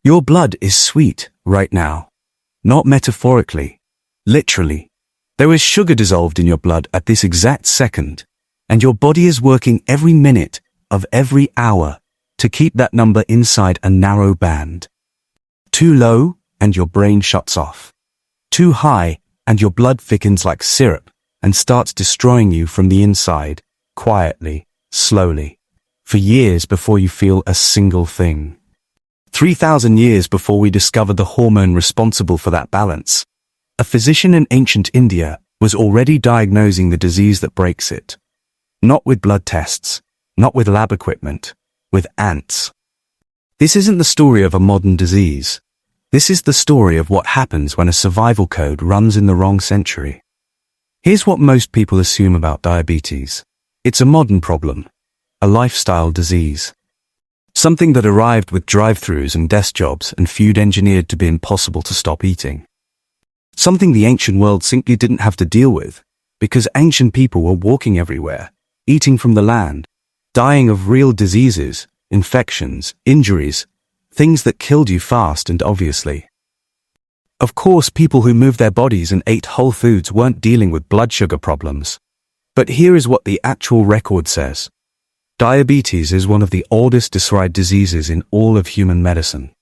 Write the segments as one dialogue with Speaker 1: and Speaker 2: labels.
Speaker 1: Your blood is sweet right now. Not metaphorically. Literally. There is sugar dissolved in your blood at this exact second, and your body is working every minute of every hour to keep that number inside a narrow band. Too low, and your brain shuts off. Too high, and your blood thickens like syrup and starts destroying you from the inside, quietly, slowly, for years before you feel a single thing. 3,000 years before we discovered the hormone responsible for that balance, a physician in ancient India was already diagnosing the disease that breaks it. Not with blood tests, not with lab equipment, with ants. This isn't the story of a modern disease. This is the story of what happens when a survival code runs in the wrong century. Here's what most people assume about diabetes. It's a modern problem, a lifestyle disease. Something that arrived with drive-thrus and desk jobs and food engineered to be impossible to stop eating. Something the ancient world simply didn't have to deal with, because ancient people were walking everywhere, eating from the land, dying of real diseases, infections, injuries, things that killed you fast and obviously. Of course, people who moved their bodies and ate whole foods weren't dealing with blood sugar problems. But here is what the actual record says. Diabetes is one of the oldest described diseases in all of human medicine.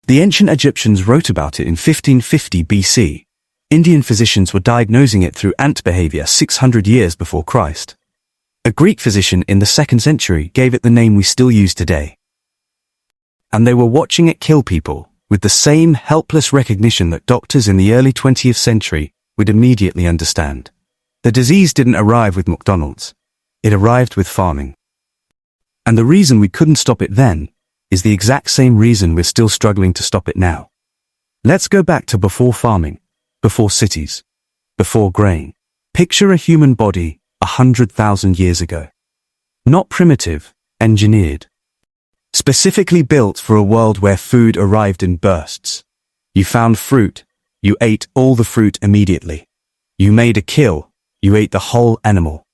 Speaker 1: The ancient Egyptians wrote about it in 1550 BC. Indian physicians were diagnosing it through ant behavior 600 years before Christ. A Greek physician in the 2nd century gave it the name we still use today. And they were watching it kill people, with the same helpless recognition that doctors in the early 20th century would immediately understand. The disease didn't arrive with McDonald's. It arrived with farming. And the reason we couldn't stop it then is the exact same reason we're still struggling to stop it now. Let's go back to before farming, before cities, before grain. Picture a human body 100,000 years ago. Not primitive, engineered. Specifically built for a world where food arrived in bursts. You found fruit, you ate all the fruit immediately. You made a kill, you ate the whole animal.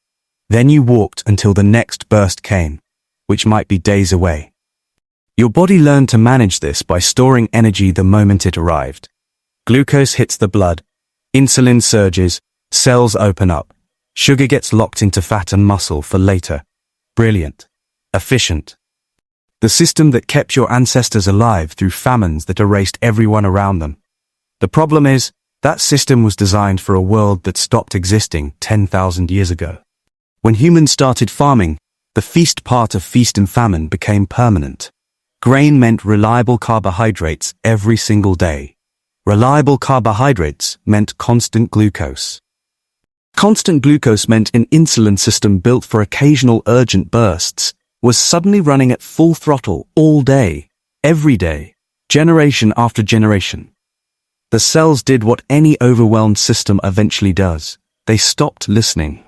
Speaker 1: Then you walked until the next burst came, which might be days away. Your body learned to manage this by storing energy the moment it arrived. Glucose hits the blood, insulin surges, cells open up, sugar gets locked into fat and muscle for later. Brilliant. Efficient. The system that kept your ancestors alive through famines that erased everyone around them. The problem is, that system was designed for a world that stopped existing 10,000 years ago. When humans started farming, the feast part of feast and famine became permanent. Grain meant reliable carbohydrates every single day. Reliable carbohydrates meant constant glucose. Constant glucose meant an insulin system built for occasional urgent bursts was suddenly running at full throttle all day, every day, generation after generation. The cells did what any overwhelmed system eventually does. They stopped listening.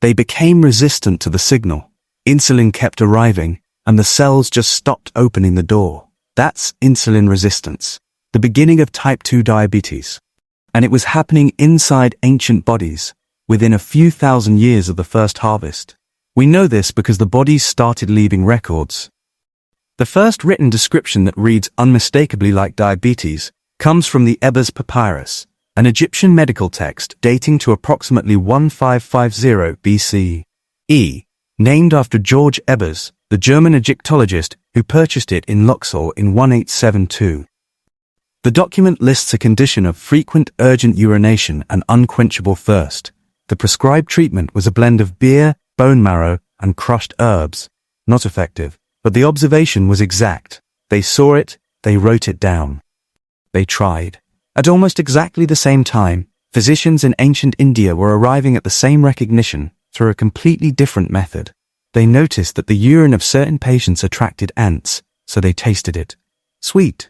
Speaker 1: They became resistant to the signal. Insulin kept arriving, and the cells just stopped opening the door. That's insulin resistance, the beginning of type 2 diabetes. And it was happening inside ancient bodies, within a few thousand years of the first harvest. We know this because the bodies started leaving records. The first written description that reads unmistakably like diabetes comes from the Ebers Papyrus, an Egyptian medical text dating to approximately 1550 BCE, named after George Ebers, the German Egyptologist who purchased it in Luxor in 1872. The document lists a condition of frequent urgent urination and unquenchable thirst. The prescribed treatment was a blend of beer, bone marrow, and crushed herbs. Not effective, but the observation was exact. They saw it, they wrote it down. They tried. At almost exactly the same time, physicians in ancient India were arriving at the same recognition through a completely different method. They noticed that the urine of certain patients attracted ants, so they tasted it. Sweet.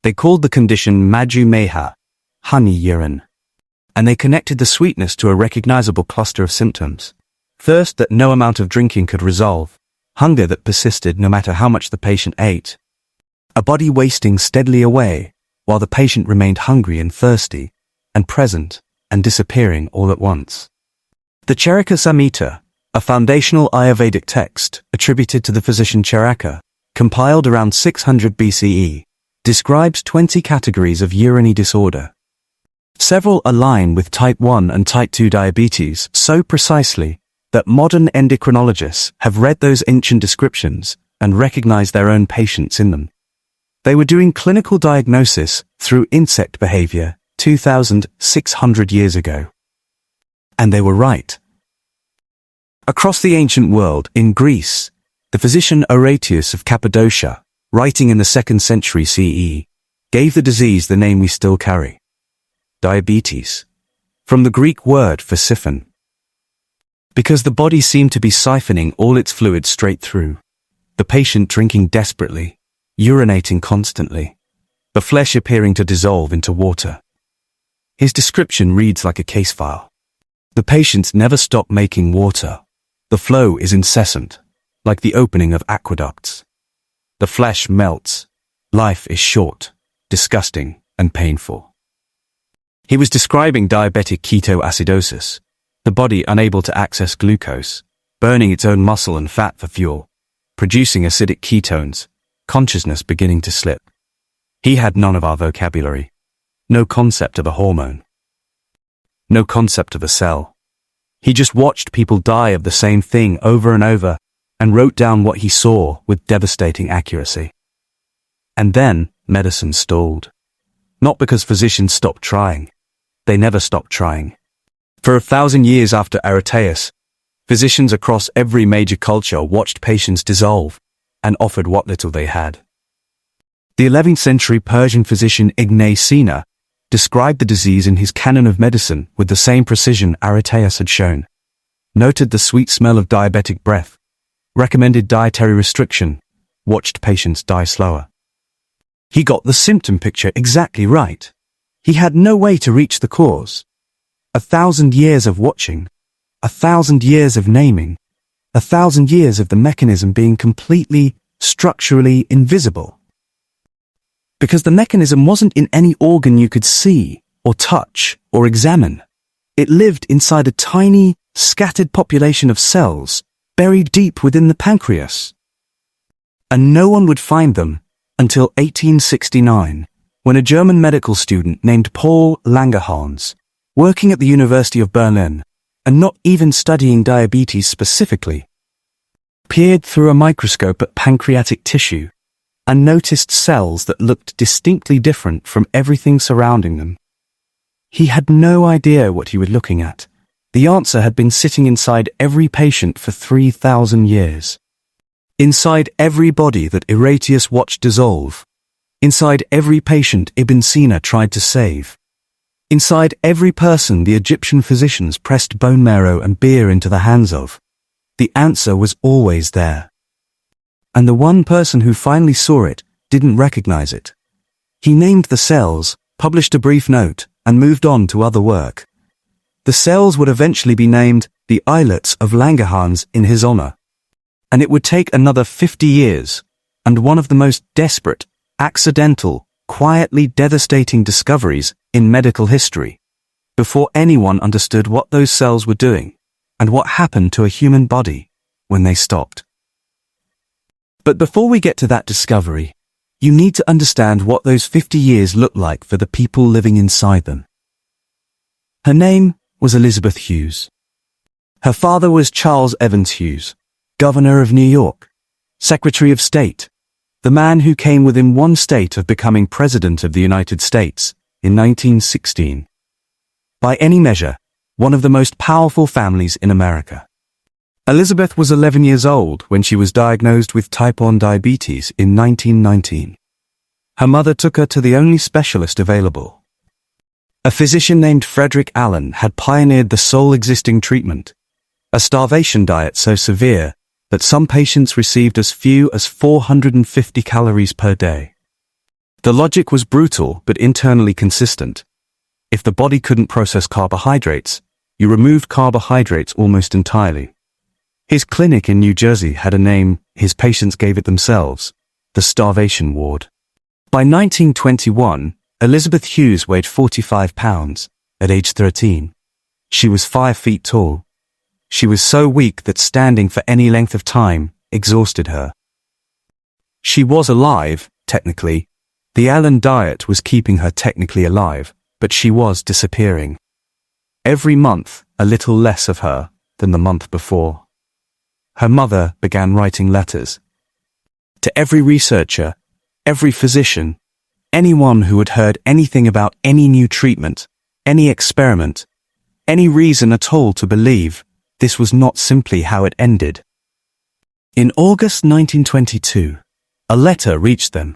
Speaker 1: They called the condition Madhumeha, honey urine. And they connected the sweetness to a recognizable cluster of symptoms. Thirst that no amount of drinking could resolve. Hunger that persisted no matter how much the patient ate. A body wasting steadily away, while the patient remained hungry and thirsty, and present, and disappearing all at once. The Charaka Samhita, a foundational Ayurvedic text attributed to the physician Charaka, compiled around 600 BCE, describes 20 categories of urinary disorder. Several align with type 1 and type 2 diabetes so precisely that modern endocrinologists have read those ancient descriptions and recognized their own patients in them. They were doing clinical diagnosis through insect behavior 2,600 years ago. And they were right. Across the ancient world, in Greece, the physician Horatius of Cappadocia, writing in the 2nd century CE, gave the disease the name we still carry: diabetes, from the Greek word for siphon. Because the body seemed to be siphoning all its fluids straight through, the patient drinking desperately, urinating constantly, the flesh appearing to dissolve into water. His description reads like a case file. The patients never stop making water. The flow is incessant, like the opening of aqueducts. The flesh melts. Life is short, disgusting, and painful. He was describing diabetic ketoacidosis, the body unable to access glucose, burning its own muscle and fat for fuel, producing acidic ketones, consciousness beginning to slip. He had none of our vocabulary. No concept of a hormone. No concept of a cell. He just watched people die of the same thing over and over and wrote down what he saw with devastating accuracy. And then medicine stalled. Not because physicians stopped trying. They never stopped trying. For 1,000 years after Horatius, physicians across every major culture watched patients dissolve and offered what little they had. The 11th century Persian physician Ibn Sina described the disease in his Canon of Medicine with the same precision Horatius had shown, noted the sweet smell of diabetic breath, recommended dietary restriction, watched patients die slower. He got the symptom picture exactly right. He had no way to reach the cause. 1,000 years of watching, 1,000 years of naming, 1,000 years of the mechanism being completely, structurally invisible. Because the mechanism wasn't in any organ you could see, or touch, or examine. It lived inside a tiny, scattered population of cells, buried deep within the pancreas. And no one would find them until 1869, when a German medical student named Paul Langerhans, working at the University of Berlin, and not even studying diabetes specifically, peered through a microscope at pancreatic tissue and noticed cells that looked distinctly different from everything surrounding them. He had no idea what he was looking at. The answer had been sitting inside every patient for 3,000 years. Inside every body that Horatius watched dissolve. Inside every patient Ibn Sina tried to save. Inside every person the Egyptian physicians pressed bone marrow and beer into the hands of. The answer was always there. And the one person who finally saw it didn't recognize it. He named the cells, published a brief note, and moved on to other work. The cells would eventually be named the islets of Langerhans in his honor. And it would take another 50 years, and one of the most desperate, accidental, quietly devastating discoveries in medical history, before anyone understood what those cells were doing, and what happened to a human body when they stopped. But before we get to that discovery, you need to understand what those 50 years looked like for the people living inside them. Her name was Elizabeth Hughes. Her father was Charles Evans Hughes, Governor of New York, Secretary of State, the man who came within one state of becoming President of the United States in 1916. By any measure, one of the most powerful families in America. Elizabeth was 11 years old when she was diagnosed with type 1 diabetes in 1919. Her mother took her to the only specialist available. A physician named Frederick Allen had pioneered the sole existing treatment, a starvation diet so severe that some patients received as few as 450 calories per day. The logic was brutal but internally consistent. If the body couldn't process carbohydrates, you removed carbohydrates almost entirely. His clinic in New Jersey had a name, his patients gave it themselves, the starvation ward. By 1921, Elizabeth Hughes weighed 45 pounds, at age 13. She was 5 feet tall. She was so weak that standing for any length of time exhausted her. She was alive, technically, The Allen diet was keeping her technically alive, but she was disappearing. Every month, a little less of her than the month before. Her mother began writing letters to every researcher, every physician, anyone who had heard anything about any new treatment, any experiment, any reason at all to believe this was not simply how it ended. In August 1922, a letter reached them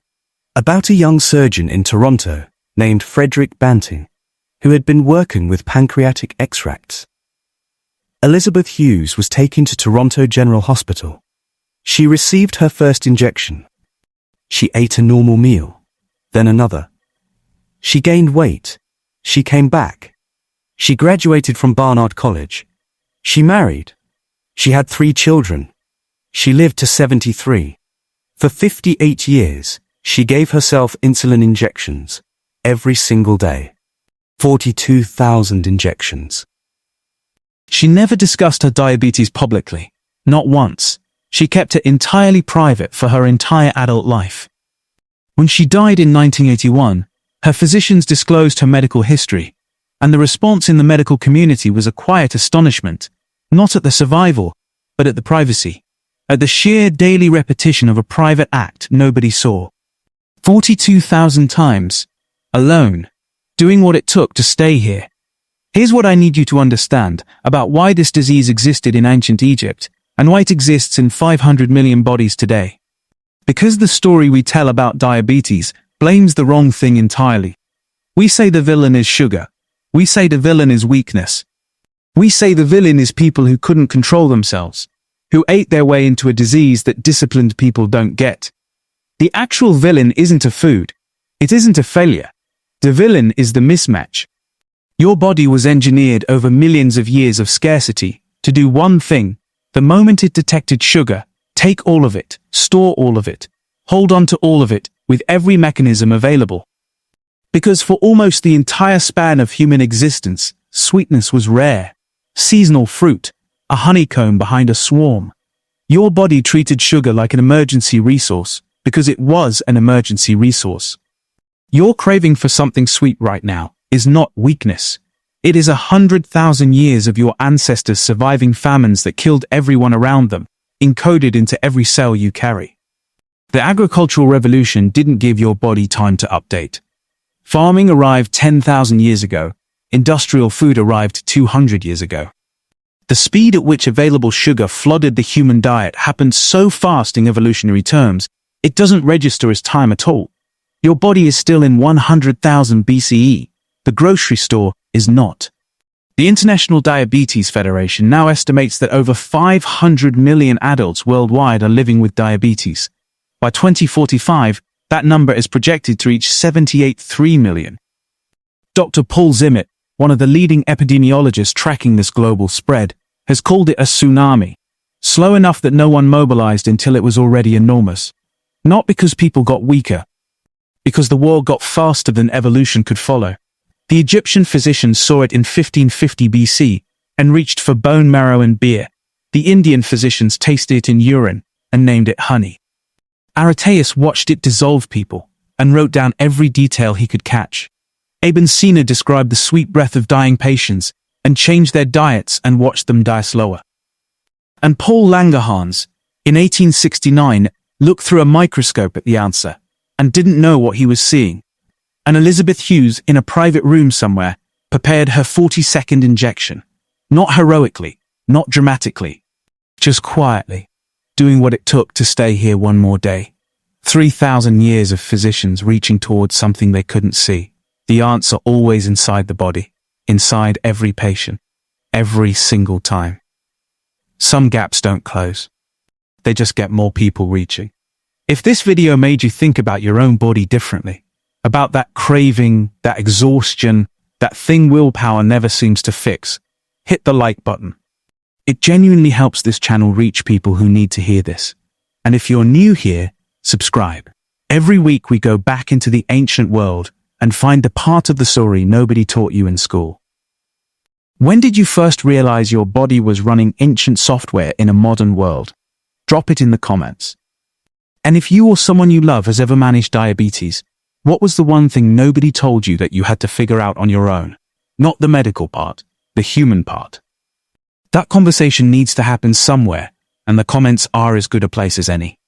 Speaker 1: about a young surgeon in Toronto named Frederick Banting, who had been working with pancreatic extracts. Elizabeth Hughes was taken to Toronto General Hospital. She received her first injection. She ate a normal meal, then another. She gained weight. She came back. She graduated from Barnard College. She married. She had 3 children. She lived to 73. For 58 years, she gave herself insulin injections every single day. 42,000 injections.
Speaker 2: She never discussed her diabetes publicly. Not once. She kept it entirely private for her entire adult life. When she died in 1981, her physicians disclosed her medical history, and the response in the medical community was a quiet astonishment, not at the survival, but at the privacy, at the sheer daily repetition of a private act nobody saw. 42,000 times, alone, doing what it took to stay here. Here's what I need you to understand about why this disease existed in ancient Egypt and why it exists in 500 million bodies today. Because the story we tell about diabetes blames the wrong thing entirely. We say the villain is sugar. We say the villain is weakness. We say the villain is people who couldn't control themselves, who ate their way into a disease that disciplined people don't get. The actual villain isn't a food. It isn't a failure. The villain is the mismatch. Your body was engineered over millions of years of scarcity to do one thing. The moment it detected sugar, take all of it, store all of it, hold on to all of it, with every mechanism available. Because for almost the entire span of human existence, sweetness was rare. Seasonal fruit, a honeycomb behind a swarm. Your body treated sugar like an emergency resource, because it was an emergency resource. Your craving for something sweet right now is not weakness. It is 100,000 years of your ancestors surviving famines that killed everyone around them, encoded into every cell you carry. The agricultural revolution didn't give your body time to update. Farming arrived 10,000 years ago. Industrial food arrived 200 years ago. The speed at which available sugar flooded the human diet happened so fast in evolutionary terms, it doesn't register as time at all. Your body is still in 100,000 BCE. The grocery store is not. The International Diabetes Federation now estimates that over 500 million adults worldwide are living with diabetes. By 2045, that number is projected to reach 78.3 million. Dr. Paul Zimmet, one of the leading epidemiologists tracking this global spread, has called it a tsunami. Slow enough that no one mobilized until it was already enormous. Not because people got weaker, because the war got faster than evolution could follow. The Egyptian physicians saw it in 1550 BC and reached for bone marrow and beer. The Indian physicians tasted it in urine and named it honey. Areteus watched it dissolve people and wrote down every detail he could catch. Ibn Sina described the sweet breath of dying patients and changed their diets and watched them die slower. And Paul Langerhans, in 1869, looked through a microscope at the answer and didn't know what he was seeing. And Elizabeth Hughes, in a private room somewhere, prepared her 42nd injection. Not heroically, not dramatically, just quietly, doing what it took to stay here one more day. 3,000 years of physicians reaching towards something they couldn't see. The answer always inside the body, inside every patient, every single time. Some gaps don't close. They just get more people reaching. If this video made you think about your own body differently, about that craving, that exhaustion, that thing willpower never seems to fix, hit the like button. It genuinely helps this channel reach people who need to hear this. And if you're new here, subscribe. Every week we go back into the ancient world and find the part of the story nobody taught you in school. When did you first realize your body was running ancient software in a modern world? Drop it in the comments. And if you or someone you love has ever managed diabetes, What was the one thing nobody told you that you had to figure out on your own? Not the medical part, the human part. That conversation needs to happen somewhere, and the comments are as good a place as any.